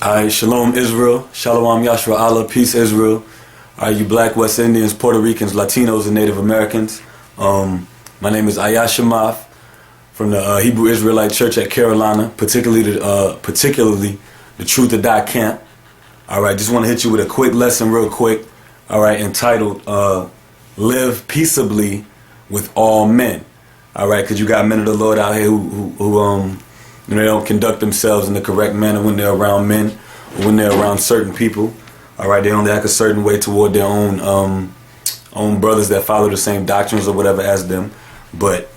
Alright, Shalom Israel, Shalom Yashua Allah, Peace Israel. Alright, you Black, West Indians, Puerto Ricans, Latinos, and Native Americans. My name is Ayashamath from the Hebrew Israelite Church at Carolina, particularly the Truth or Die Camp. Alright, just want to hit you with a quick lesson real quick. Alright, entitled Live Peaceably with All Men. Alright, because you got men of the Lord out here who they don't conduct themselves in the correct manner when they're around men or when they're around certain people. All right, they only act a certain way toward their own brothers that follow the same doctrines or whatever as them. But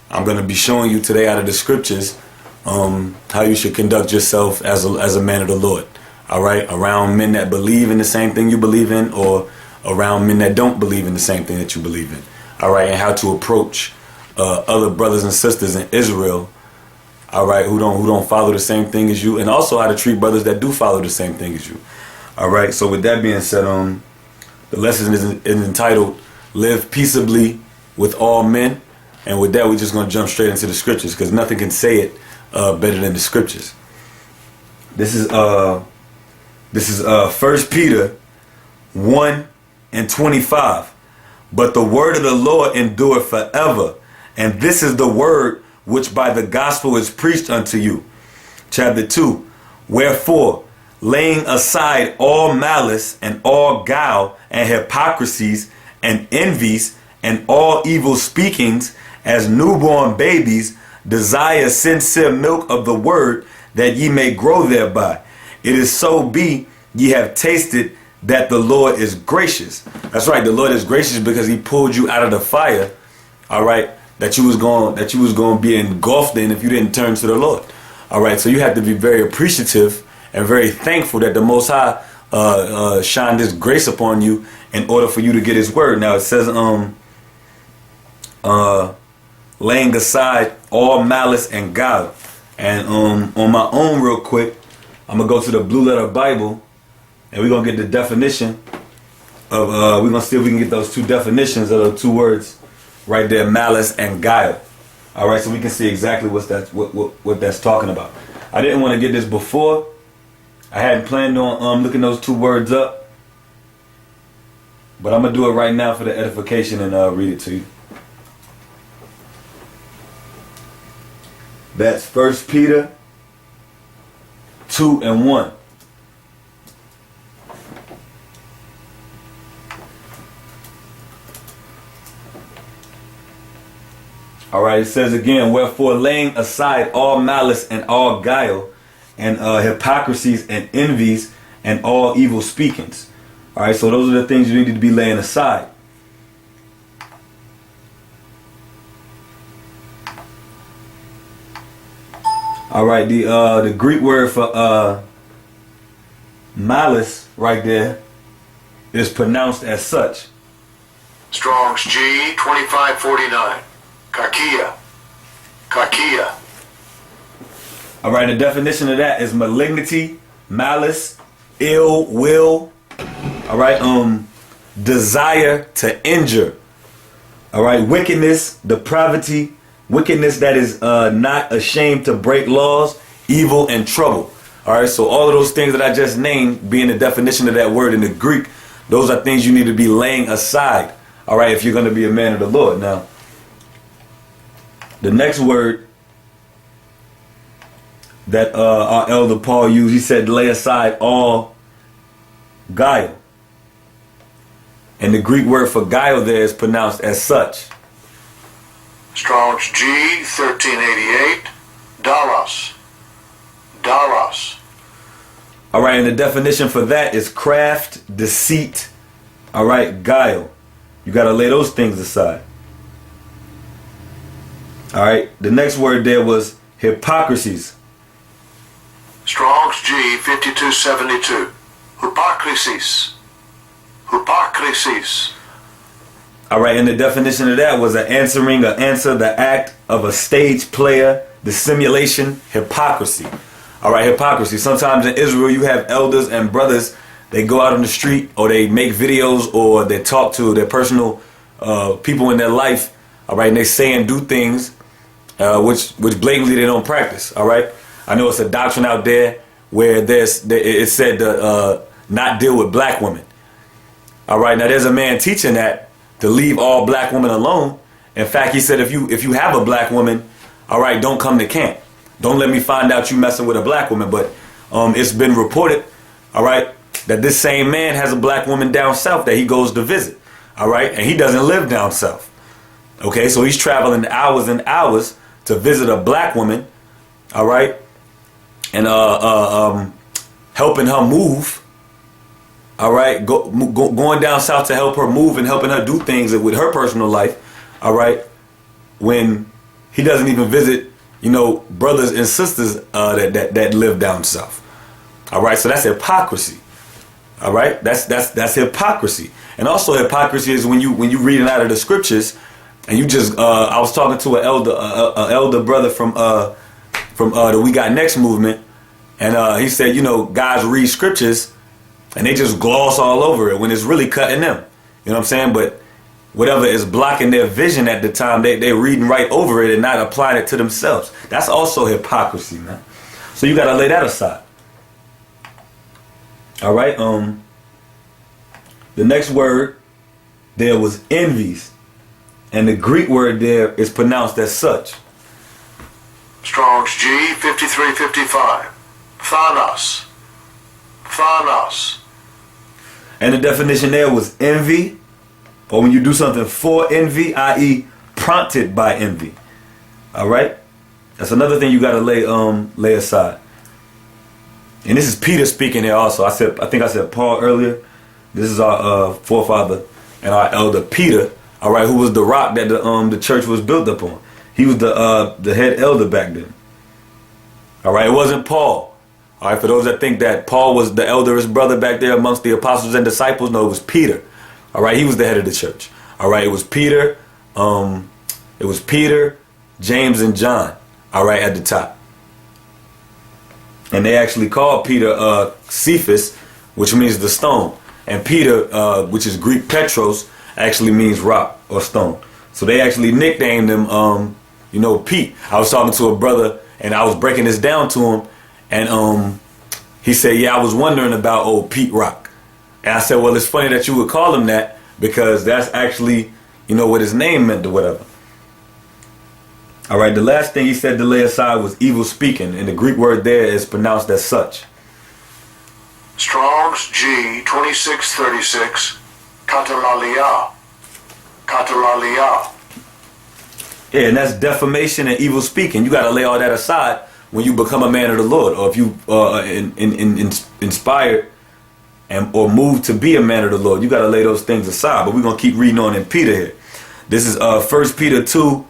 I'm going to be showing you today out of the scriptures how you should conduct yourself as a man of the Lord. All right, around men that believe in the same thing you believe in, or around men that don't believe in the same thing that you believe in. All right, and how to approach other brothers and sisters in Israel, all right, who don't follow the same thing as you, and also how to treat brothers that do follow the same thing as you. All right, so with that being said, the lesson is entitled Live Peaceably with All Men. And with that, we're just going to jump straight into the scriptures, because nothing can say it better than the scriptures. This is 1 Peter 1:25. But the word of the Lord endureth forever, and this is the word which by the gospel is preached unto you. Chapter 2. Wherefore, laying aside all malice and all guile and hypocrisies and envies and all evil speakings, as newborn babies, desire sincere milk of the word, that ye may grow thereby. It is so be ye have tasted that the Lord is gracious. That's right, the Lord is gracious because he pulled you out of the fire, all right, that you was going to be engulfed in if you didn't turn to the Lord. All right, so you have to be very appreciative and very thankful that the Most High shined His grace upon you in order for you to get His word. Now it says, laying aside all malice and guile. And on my own, real quick, I'm gonna go to the Blue Letter Bible, and we're gonna get the definition of. We're gonna see if we can get those two definitions of those two words right there, malice and guile. All right, so we can see exactly what that's talking about. I didn't want to get this before. I hadn't planned on looking those two words up, but I'm gonna do it right now for the edification and read it to you. That's 1 Peter 2:1. All right, it says again, wherefore laying aside all malice and all guile and hypocrisies and envies and all evil speakings. All right, so those are the things you need to be laying aside. All right, the Greek word for malice right there is pronounced as such. Strong's G 2549. Kakia. All right, the definition of that is malignity, malice, ill will. All right, desire to injure. All right, wickedness, depravity, wickedness that is not ashamed to break laws, evil and trouble. All right, so all of those things that I just named, being the definition of that word in the Greek, those are things you need to be laying aside. All right, if you're going to be a man of the Lord. Now, the next word that our elder Paul used, he said, lay aside all guile. And the Greek word for guile there is pronounced as such. Strong's G 1388. Dalos. All right, and the definition for that is craft, deceit, all right, guile. You got to lay those things aside. All right, the next word there was hypocrisies. Strong's G 5272. Hypocrisies. All right, and the definition of that was answer, the act of a stage player, the simulation, hypocrisy. All right, hypocrisy. Sometimes in Israel you have elders and brothers, they go out on the street or they make videos or they talk to their personal people in their life, all right, and they say and do things which blatantly they don't practice, all right. I know it's a doctrine out there where it said to not deal with black women. All right, now there's a man teaching that to leave all black women alone. In fact, he said if you have a black woman, all right, don't come to camp. Don't let me find out you messing with a black woman. But it's been reported, all right, that this same man has a black woman down south that he goes to visit, all right, and he doesn't live down south. Okay, so he's traveling hours and hours to visit a black woman, all right, and helping her move, all right, going down south to help her move and helping her do things with her personal life, all right, when he doesn't even visit, you know, brothers and sisters that live down south. All right, so that's hypocrisy. All right, that's hypocrisy. And also hypocrisy is when you reading out of the scriptures and you just I was talking to an elder brother from the We Got Next movement, and he said, you know, guys read scriptures and they just gloss all over it when it's really cutting them. You know what I'm saying? But whatever is blocking their vision at the time, they're reading right over it and not applying it to themselves. That's also hypocrisy, man. So you got to lay that aside. All right. The next word there was envies, and the Greek word there is pronounced as such. Strong's G 5355. Thanos. Thanos. And the definition there was envy, or when you do something for envy, i.e. prompted by envy. All right? That's another thing you got to lay aside. And this is Peter speaking here also. I think I said Paul earlier. This is our forefather and our elder Peter, all right, who was the rock that the church was built upon. He was the head elder back then. All right, it wasn't Paul. All right, for those that think that Paul was the elderest brother back there amongst the apostles and disciples, no, it was Peter. All right, he was the head of the church. All right, it was Peter. It was Peter, James, and John. All right, at the top. And they actually called Peter Cephas, which means the stone. And Peter, which is Greek Petros, actually means rock or stone. So they actually nicknamed him, you know, Pete. I was talking to a brother and I was breaking this down to him. And he said, yeah, I was wondering about old Pete Rock. And I said, well, it's funny that you would call him that because that's actually, you know, what his name meant or whatever. All right, the last thing he said to lay aside was evil speaking. And the Greek word there is pronounced as such. Strong's G 2636. Katalalia. Katalalia. Yeah, and that's defamation and evil speaking. You got to lay all that aside when you become a man of the Lord, or if you inspired or moved to be a man of the Lord. You got to lay those things aside. But we're going to keep reading on in Peter here. This is 1 Peter 2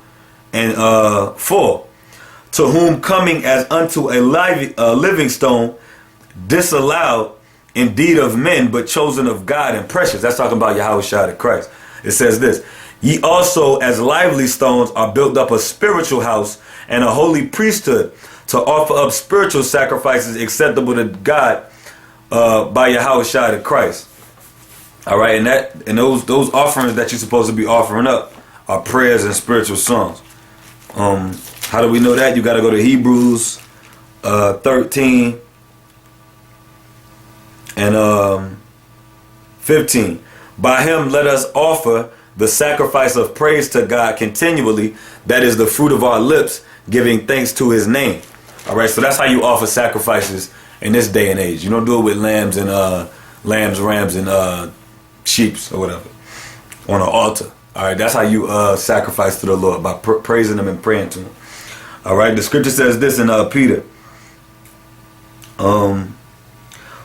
and 4. To whom coming as unto a living stone, disallowed indeed of men, but chosen of God and precious. That's talking about Yahushua the Christ. It says this: ye also as lively stones are built up a spiritual house and a holy priesthood, to offer up spiritual sacrifices acceptable to God by Yahushua the Christ. All right, and those offerings that you're supposed to be offering up are prayers and spiritual songs. How do we know that? You got to go to Hebrews 13 and 15. By him let us offer the sacrifice of praise to God continually, that is the fruit of our lips, giving thanks to his name. All right, so that's how you offer sacrifices in this day and age. You don't do it with lambs, rams, and sheeps or whatever on an altar. All right, that's how you sacrifice to the Lord, by praising him and praying to him. All right, the scripture says this in Peter.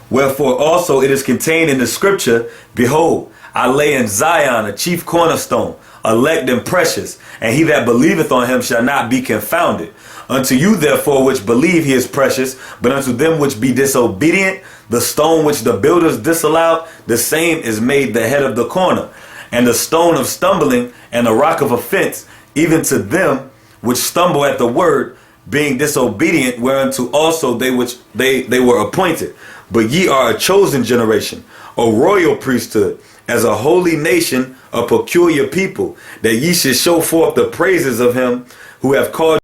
Wherefore also it is contained in the scripture, behold, I lay in Zion a chief cornerstone, elect and precious, and he that believeth on him shall not be confounded. Unto you therefore which believe he is precious, but unto them which be disobedient, the stone which the builders disallowed, the same is made the head of the corner, and the stone of stumbling and the rock of offense, even to them which stumble at the word, being disobedient, whereunto also they were appointed. But ye are a chosen generation, a royal priesthood, as a holy nation, a peculiar people, that ye should show forth the praises of him who have called